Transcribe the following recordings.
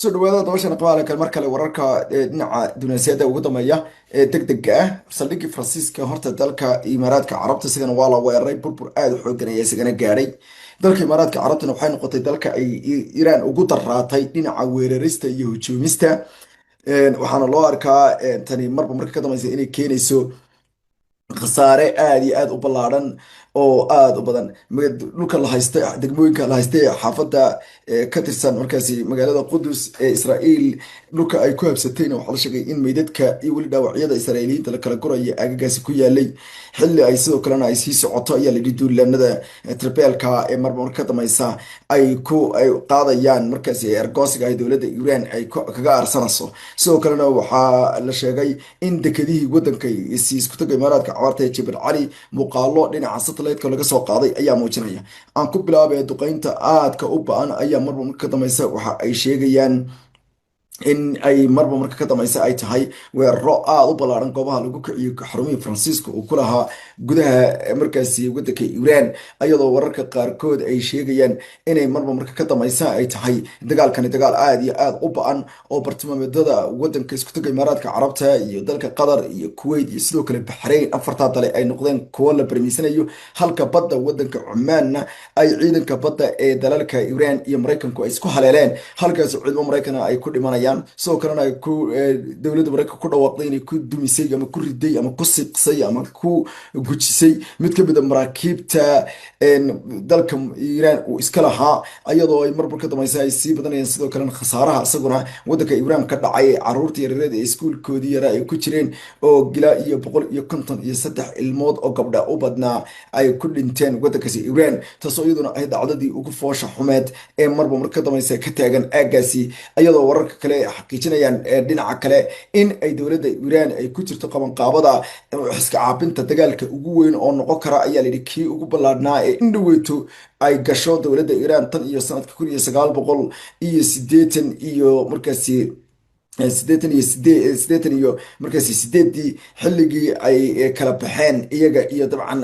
soo dhawaada dabashan aqbaalka mar kale wararka dhinaca dunaasiyada ugu dambeeya ee degdega ah saldhiggii Faransiiska horta dalka Imaaraadka Carabta sidana waa la weeraray burbur aad u xooggan ayaa isagana gaadhay dalka Imaaraadka Carabtana waxay noqotay dalka ay Iiraan ugu daraatay dhinaca weerarista iyo hujuumista waxaana loo arkaa tani marba marka ka dambaysa inay keenayso khasaare aad iyo aad u ballaaran oo aad u badan dhulka la haysta degmooyinka la haysta ee xaafadda ka tirsan markaasi magaalada Qudus ee Israa'iil dhulka ay ku habsatayna waxaa la sheegay in meydadka iyo weli dhaawacyada Israa'iiliyiinta la kala guraya aagagaasi ku yaalay xilli ay sidoo kalena ay sii socoto ayaa la yidhi duulaanada tribeelka ee marba marka ka dambaysa ay qaadayaan markaasi argoosiga ay dowladda Iiraan ay kaga aarsanayso sidoo kalena waxaa la sheegay in dekedihii waddanka isku taga Imaaraadka Carabta ee Jabal Ali muuqaalo dhinaca satellite-ka laga soo qaaday ayaa muujinaya aan ku bilaabay duqeynta aadka u ba'an ayaa marba marka ka dambaysa waxa ay sheegayaan in ay marba marka ka dambaysa ay tahay weeraro aad u ballaaran goobaha lagu kiciyo xarumihii Faransiiska uu ku lahaa gudaha markaasi waddanka Iiraan ayadoo wararka qaarkood ay sheegayaan inay marba marka ka dambaysa ay tahay dagaalkani dagaal aad iyo aad u ba'an oo bartilmaameedyada waddanka isku taga Imaaraadka Carabta iyo dalka Qatar iyo Kuwait iyo sidoo kale Bahrain afartaa dale ay noqdeen kuwo la barmiisanayo halka badda waddanka Cumaanna ay ciidanka badda ee dalalka Iiraan iyo Mareykanku ay isku haleeleen halkaas ciidamo Mareykan ay ku dhimanayaan sidoo kalena ku dowladda Mareykanka ku dhawaaqday inay ku dumisay ama ku riday ama ku siqsay ama ku gujisay mid ka mid ah maraakiibta dalka Iiraan uu iska lahaa ayadoo ay marba ka dambaysa ay sii badanayaan sidoo kalena khasaaraha isaguna waddanka Iiraan ka dhacay caruurta yaryar ee iskuulkoodii yaraa ay ku jireen oo gilaa iyo 153 ilmood oo gabdha u badnaa ay ku dhinteen waddankaasi Iiraan taasoo iyaduna ay dhacdadii ugu foosha xumeed ee marba marka ka dambaysa ka taagan aagaasi ayadoo wararka kale xaqiijinayaan dhinaca kale in ay dowladda Iiraan ay ku jirto qabanqaabada iska caabinta dagaalka ugu weyn oo noqon kara ayaa la yidhi kii ugu ballaadhnaa ee indhaweyto ay gasho dowladda Iiraan tan iyo sanadka 1980 iyo markaasi 88 iyo markaasi 8 xilligii ay kala baxeen iyaga iyo dabcan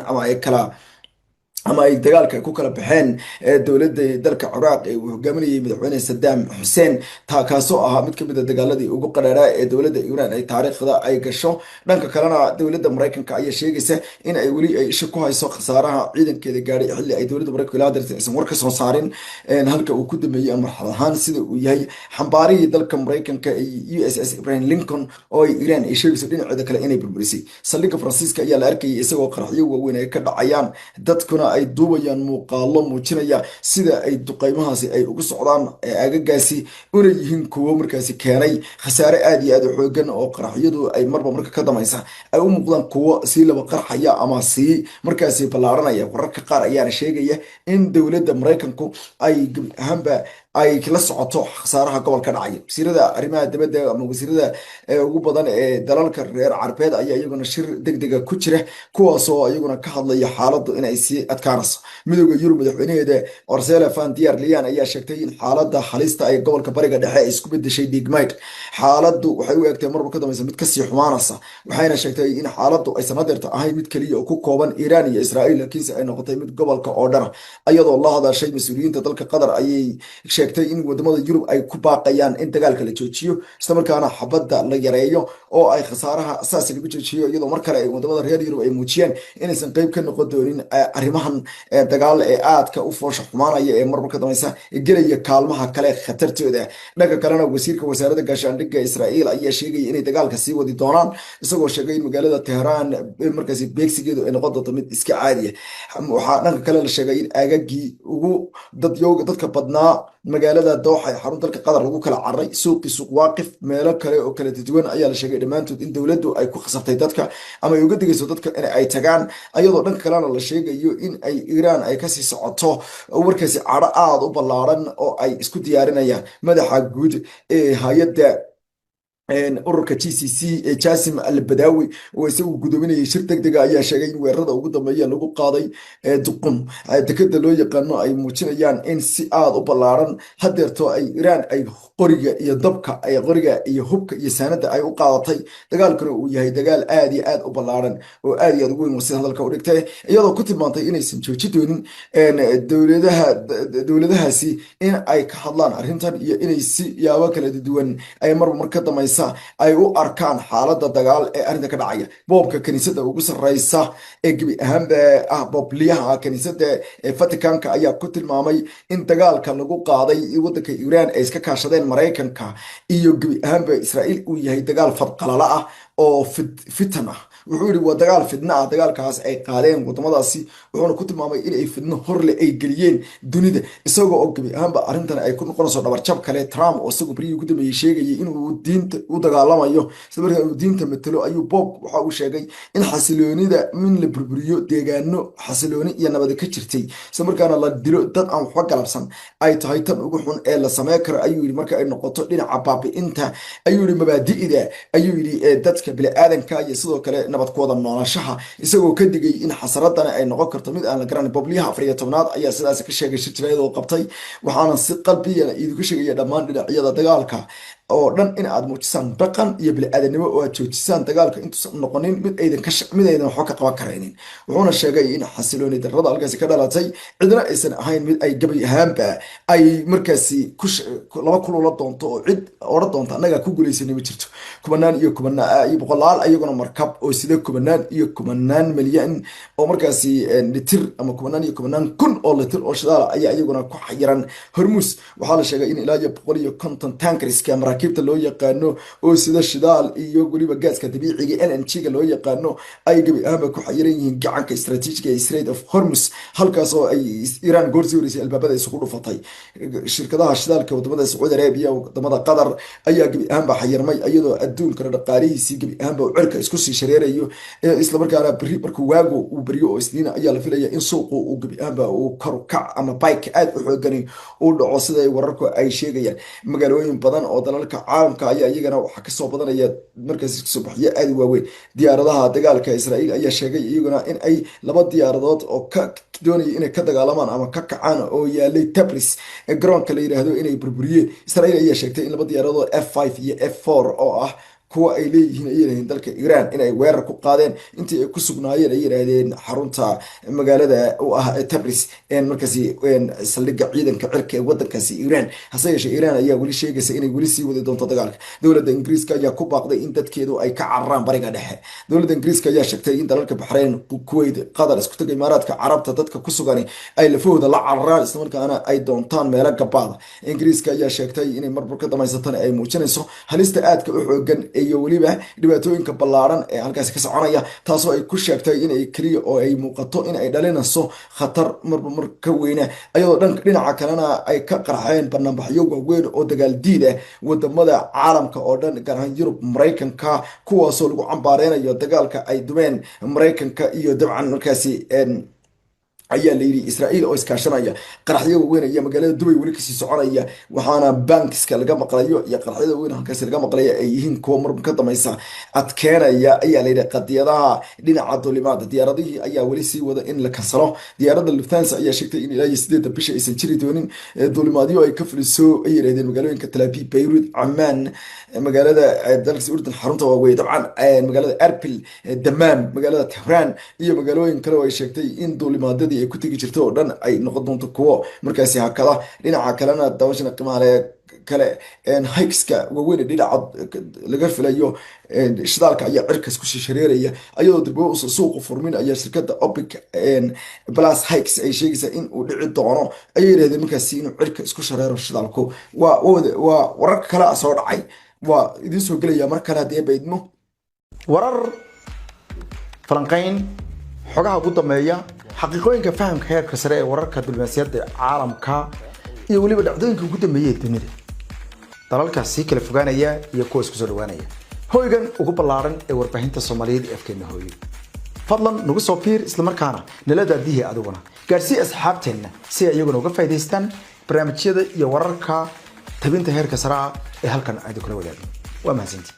ama ay dagaalka ku kala baxeen dowladda dalka Ciraaq ee uu hogaaminayay madaxweyne Saddam Hussein kaasoo ahaa mid ka mid ah dagaaladii ugu qadhaadhaa ee dowladda Iiraan ay taariikhda ay gasho dhanka kalena dowladda Mareykanka ayaa sheegaysa in ay weli ay isha ku hayso khasaaraha ciidankeeda gaadhay xilli ay dowladda Mareykanka ilaa darteed aysan war ka soo saarin halka uu ku dambeeyay marxalad ahaan sida uu yahay xambaarihii dalka Mareykanka ee USS Abraham Lincoln oo Iiraan ay sheegayso dhinaceeda kale inay burburisay saldhigga Faransiiska ayaa la arkayay isagoo qaraxyo waaweyn ay ka dhacayaan dadkuna ay duubayaan muuqaalo muujinaya sida ay duqeymahaasi ay ugu socdaan aagagaasi una yihiin kuwo markaasi keenay khasaare aad iyo aad u xooggan oo qaraxyadu ay marba marka ka dambaysa ay u muuqdaan kuwo sii laba qarxaya ama sii markaasi ballaaranaya wararka qaar ayaana sheegaya in dowladda Mareykanku ay ahaanba ay la socoto khasaaraha gobolka dhacaya wasiirada arrimaha dibadda ama wasiirada ugu badan ee dalalka reer Carbeed ayaa iyaguna shir degdega ku jira kuwaasoo iyaguna ka hadlaya xaaladdu in ay sii adkaanayso midowga Yurub madaxweynaheeda Ursula von der Leyen ayaa sheegtay in xaaladda halista ay gobolka bariga dhexe ay isku bedeshay dhiigmayd xaaladdu waxay u egtay marba ka dambaysa mid ka sii xumaanaysa waxayna sheegtay in xaaladdu ay sanadeerta ahayn mid kaliya oo ku kooban Iiraan iyo Israa'iil laakiinse ay noqotay mid gobolka oo dhan ayadoo la hadashay mas'uuliyiinta dalka Qatar ayay sheegtay in wadamada Yurub ay ku baaqayaan in dagaalka la joojiyo isla markaana xabadda la yareeyo oo ay khasaaraha asaasi lagu joojiyo iyadoo mar kale ay wadamada reer Yurub ay muujiyeen inaysan qayb ka noqon doonin arrimahan dagaal ee aadka u foosha xumaanaya ee marba ka dambaysa gelaya kaalmaha kale khatartooda dhanka kalena wasiirka wasaaradda gaashaandhigga Israa'iil ayaa sheegay inay dagaalka sii wadi doonaan isagoo sheegay in magaalada Tehran markaasi beegsigeedu ay noqon doonto mid iska caadi ah waxaa dhanka kale la sheegay in aagagii ugu dadka badnaa magaalada Dooxa ee xarunta dalka Qatar lagu kala carray suuq Waaqif meelo kale oo kala duwan ayaa la sheegay dhamaantood in dowladdu ay ku khasabtay dadka ama ay uga digayso dadka in ay tagaan ayadoo dhanka kalena la sheegayo in ay Iiraan ay kasii socoto warkaasi cadho aad u ballaaran oo ay isku diyaarinayaan madaxa guud ee hay'adda ururka GCC ee Jaasim Al-Badawi oo isagu gudoominayay shir degdeg ah ayaa sheegay in weerarada ugu dambeeya lagu qaaday duqum dekada loo yaqaano ay muujinayaan in si aad u ballaaran hadeerto ay Iran ay qoriga iyo dabka ay qoriga iyo hubka iyo saanada ay u qaadatay dagaalkuna uu yahay dagaal aad iyo aad u ballaaran oo aad iyo aad ugu weyn sida hadalka u dhigtay iyadoo ku tilmaantay inaysan joojin doonin dowladahaasi in ay ka hadlaan arrintan iyo inay si yaabo kala duwan ay mar ka dambaysa ay u arkaan xaaladda dagaal ee arrinta ka dhacaya boobka kaniisadda ugu sarreysa ee gebi ahaanba ah boobliyaha kaniisadda Vaticanka ayaa ku tilmaamay in dagaalka lagu qaaday waddanka Iran ay iska kaashadeen Mareykanka iyo gebi ahaanba Israa'iil uu yahay dagaal fadqalala ah oo fitan ah wuxuu yiri waa dagaal fidna ah dagaalkaas ay qaadeen wadamadaasi wuxuuna ku tilmaamay in ay fidno horle ay geliyeen dunida isagoo oo gabi ahaanba arrintan ay ku noqonayso dhabarjab kale Trump oo isagu bariyo ugu dambeeyay sheegayay inuu diinta u dagaalamayo isla markaana uu diinta matalo ayuu Bob waxa uu sheegay in xasiloonida min la burburiyo deegaano xasilooni iyo nabad ka jirtay isla markaana la dilo dad aan waxba galabsan ay tahay tan ugu xun ee la sameeyo karo ayuu yiri marka ay noqoto dhinaca baabi'inta ayuu yiri mabaadi'da ayuu yiri dadka bini'aadanka iyo sidoo kale nabadkooda noolaanshaha isagoo ka digay in xasaradana ay noqon karto mid aan la garanin bobliyaha 14aad ayaa sidaas ka sheegay shirjirayda oo qabtay waxaana si qalbiyan idinku sheegaya dhammaan dhinacyada dagaalka oo dhan in aad muujisaan dhaqan iyo bini'aadanimo oo aad joojisaan dagaalka intuusan noqonin mid aydan wax ka qaban karaynin wuxuuna sheegay in xasilooni darrada halkaasi ka dhalatay cidna aysan ahayn mid ay gabi ahaanba ay markaasi laba kulula doonto oo cid oran doonta annaga ku guulaysanay ma jirto kumanaan iyo boqolaal ayaguna markab oo sida kumanaan milyan oo markaasi litir ama kumanaan kun oo litir oo shidaal ayaa ayaguna ku xayiran Hormuz waxaa la sheegay in ilaa 150 tankers maraakiibta loo yaqaano oo sida shidaal iyo waliba gaaska dabiiciga LNG-ga loo yaqaano ay gabi ahaanba ku xayiran yihiin gacanka istiraatiijiga ee Strait of Hormuz halkaas oo ay Iran goorsiisay albaabada isugu dhufatay shirkadaha shidaalka wadamada Saudi Arabia wadamada Qatar ayaa gabi ahaanba xayirmay iyadoo adduunka dhaqaalihiisa gabi ahaanba uu cirka isku sii shareerayo isla markaana markuu waagu uu bariyo oo isniina ayaa la filayaa in suuqu uu gabi ahaanba uu kac ama bike aad u xoogan uu dhaco sida wararku ay sheegayaan magaalooyin badan oo dalalka caalamka ayaa iyagana waxa ka soo badanaya markaas soo baxya aad waaweyn diyaaradaha dagaalka Israa'iil ayaa sheegay iyaguna in ay laba diyaaradood oo ka doonayay inay ka dagaalamaan ama ka kacaan oo yaalay Tabris garoonka la yiraahdo inay burburiyeen Israa'iil ayaa sheegtay in laba diyaaradood F5 iyo F4 oo ah kuwa ay leeyihiin ay yiraahdeen dalka Iran inay weerar ku qaadeen intii ay ku sugnaayeen ay yiraahdeen xarunta magaalada oo ah Tabris markaasi saldhigga ciidanka cirka ee wadankaasi Iran hase yeeshee Iran ayaa wali sheegaysa inay wali sii wadi doonto dagaalka dowladda Ingiriiska ayaa ku baaqday in dadkeedu ay ka cararaan bariga dhexe dowladda Ingiriiska ayaa sheegtay in dalalka Bahrain Kuwait Qatar isku tagay Imaaraadka Carabta dadka ku sugan ay lafooda la cararaan isla markaana ay doontaan meelo gabaad Ingiriiska ayaa sheegtay inay marbar ka damaysatan ay muujinayso halista aadka u xoogan iyo waliba dhibaatooyinka ballaaran ee halkaas ka soconaya taasoo ay ku sheegtay in ay kaliya oo ay muuqato in ay dhalinayso khatar mar ka weyna ayadoo dhinaca kalena ay ka qarxeen barnaamijyo waaweyn oo dagaal diid ah wadamada caalamka oo dhan gaar ahaan Yurub Mareykanka kuwaasoo lagu cambaareynayo dagaalka ay dumeen Mareykanka iyo dabcan markaasi ayaa la yiri Israa'iil oo iskaashanaya qaraxyo weyn ayaa magaalada Dubai wali ka sii soconaya waxaana bankiska laga maqlayo iyo qaraxyada weyn halkaas laga maqlayo ay yihiin kuwa mar ka dameysa adkeenaya ayaa la yiri qadiyadaha dhinaca duulimaadka diyaaradihii ayaa wali sii wada in la kansalo diyaaradda Lufthansa ayaa sheegtay in ilaa 8 bisha aysan jiri doonin duulimaadyo ay ka fuliso ay yiraahdeen magaalooyinka Tel Aviv Beirut Amman magaalada dalka Urdun xarunta waaweyn dabcan magaalada Erbil Dammam magaalada Tehran iyo magaalooyin kale oo ay sheegtay in duulimaadada ay ku tagi jirto oo dhan ay noqon doonto kuwo markaasi hakada dhinaca kalena dawashana qiimaha kale hikeska waaweyn dhinaca laga filayo shidaalka ayaa cirkas ku shareeraya ayadoo dib u suuq furmin ayaa shirkadda OPEC plus hikes ay sheegaysaa in uu dhici doono ay yiraahdeen markaasi inuu cirka isku shareero shidaalku waa warar kale soo dhacay waa idin soo gelaya mar kale hadii baydmo warar falanqayn xogaha ugu dambeeya xaqiiqooyinka fahamka heerka sare ee wararka diblomaasiyadda caalamka iyo waliba dhacdooyinka ugu dambeeyay dunida dalalkaas si kala fogaanaya iyo kuwa isku soo dhawaanaya hoygan ugu ballaaran ee warbaahinta Soomaaliyeed ee afkeena hooyo fadlan nagu soo fiir isla markaana nala daadihi adiguna gaarsii asxaabteena si ay iyaguna uga faa'iideystaan barnaamijyada iyo wararka tabinta heerka sare ee halkan aad kula wadaagno waa mahadsantii.